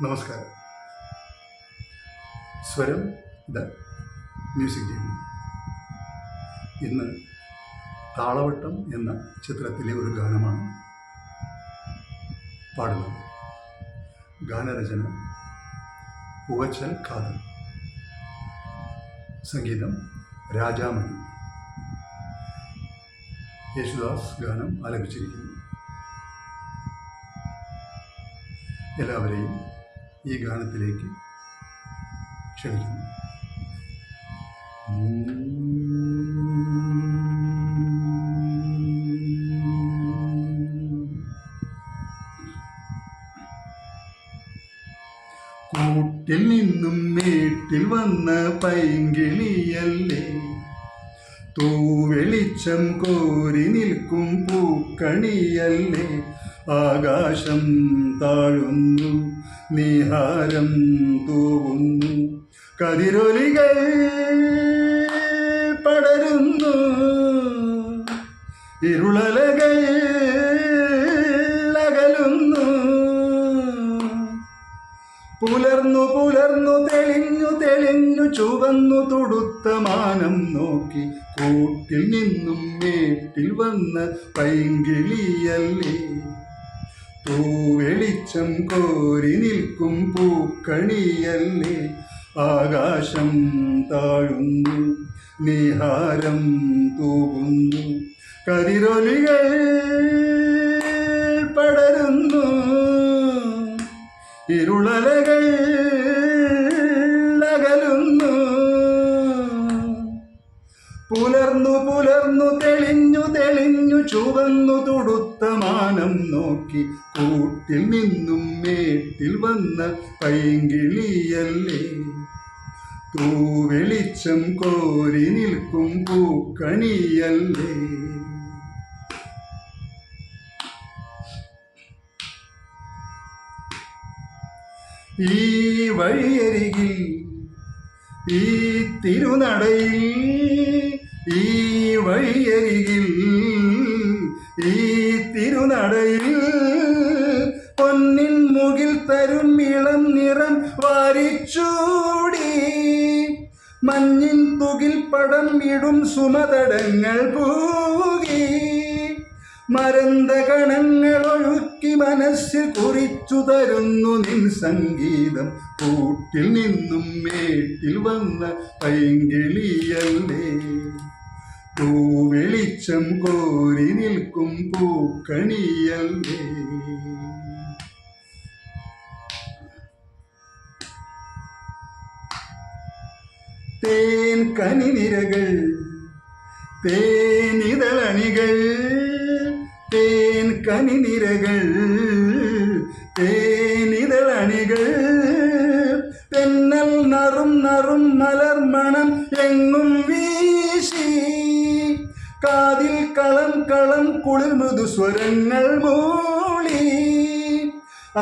നമസ്കാരം. സ്വരം the music team ഇന്ന് താളവട്ടം എന്ന ചിത്രത്തിലെ ഒരു ഗാനമാണ് പാടുന്നത്. ഗാനരചന പൂവച്ചൽ ഖാദർ, സംഗീതം രാജാമണി. യേശുദാസ് ഗാനം ആലപിച്ചിരിക്കുന്നു. എല്ലാവരെയും ഈ ഗാനത്തിലേക്ക് ക്ഷണിക്കുന്നു. കൂട്ടിൽ നിന്നും മേട്ടിൽ വന്ന പൈങ്കിളിയല്ലേ, തൂവെളിച്ചം കോരി നിൽക്കും പൂക്കണിയല്ലേ, ആകാശം താഴുന്നു നിഹാരം തൂവുന്നു, കതിരൊലികൾ പടരുന്നു, ഇരുളലകൾ അകലുന്നു, പുലർന്നു പുലർന്നു തെളിഞ്ഞു തെളിഞ്ഞു ചുവന്നു തുടുത്ത മാനം നോക്കി, കൂട്ടിൽ നിന്നും മേട്ടിൽ വന്ന പൈങ്കിളിയല്ലേ, തൂവെളിച്ചം കോരി നിൽക്കും പൂക്കണിയല്ലേ, ആകാശം താഴുന്നു നിഹാരം തൂകുന്നു, കതിരൊലികൾ പടരുന്നു, ഇരുളലകൾ അകലുന്നു, പുലർന്നു പുലർന്നു തെളിഞ്ഞു തെളിഞ്ഞു ചുവന്നു തുടുത്ത മാനം നോക്കി, കൂട്ടിൽ നിന്നും മേട്ടിൽ വന്ന പൈങ്കിളിയല്ലേ, തൂവെളിച്ചം കോരി നിൽക്കും പൂക്കണിയല്ലേ. ഈ വഴിയരികിൽ ഈ തിരുനടയിൽ, ഈ വഴിയരികിൽ ഈ തിരുനടയിൽ, പൊന്നിൻ മുകിൽ തരും ഇളം നിറം വാരിച്ചൂടി, മഞ്ഞിൻ തുകിൽ പടം ഇടും സുമതടങ്ങൾ പൂകി, മരന്ത കണങ്ങൾ ഒഴുക്കി മനസ്സിൽ കുറിച്ചു തരുന്നു നിൻ സംഗീതം, കൂട്ടിൽ നിന്നും മേട്ടിൽ വന്ന പൈങ്കിളിയല്ലേ, തൂവെളിച്ചം കോരി നിൽക്കും പൂക്കണിയല്ലേ. തേൻ കനിനിരകൾ തേനിതളണികൾ, തേൻ കനിനിരകൾ തേനിതളണികൾ, തെന്നൽ നറും നറും മലർമണം എങ്ങും വീശി, കാതിൽ കളം കളം കുളിർ മൃദുസ്വരങ്ങൾ മൂളി,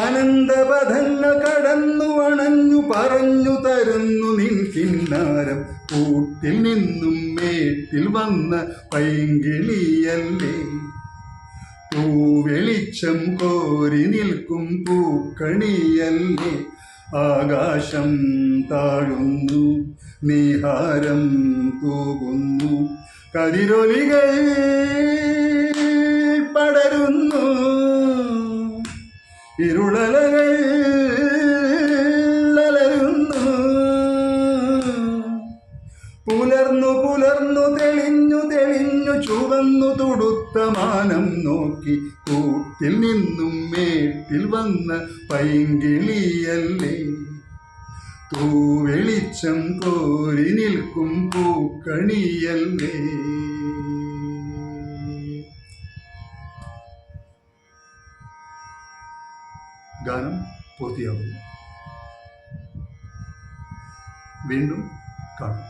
അനന്തപഥങ്ങൾ കടന്നു അണഞ്ഞു പറഞ്ഞു തരുന്നു നിൻ കിന്നാരം, കൂട്ടിൽ നിന്നും മേട്ടിൽ വന്ന പൈങ്കിളിയല്ലേ, തൂവെളിച്ചം കോരി നിൽക്കും പൂക്കണിയല്ലേ, ആകാശം താഴുന്നു നിഹാരം തൂകുന്നു, കതിരൊലികൾ പടരുന്നു, ഇരുളലകൾ അലരുന്നു, പുലർന്നു പുലർന്നു തെളിഞ്ഞു തെളിഞ്ഞു ചുവന്നു തുടുത്ത മാനം നോക്കി, കൂട്ടിൽ നിന്നും മേട്ടിൽ വന്ന പൈങ്കിളിയല്ലേ, തൂവെളിച്ചം കോരി നിൽക്കും പൂക്കണിയല്ലേ. ഗാനം പൂർത്തിയാകുന്നു. വീണ്ടും കാണാം.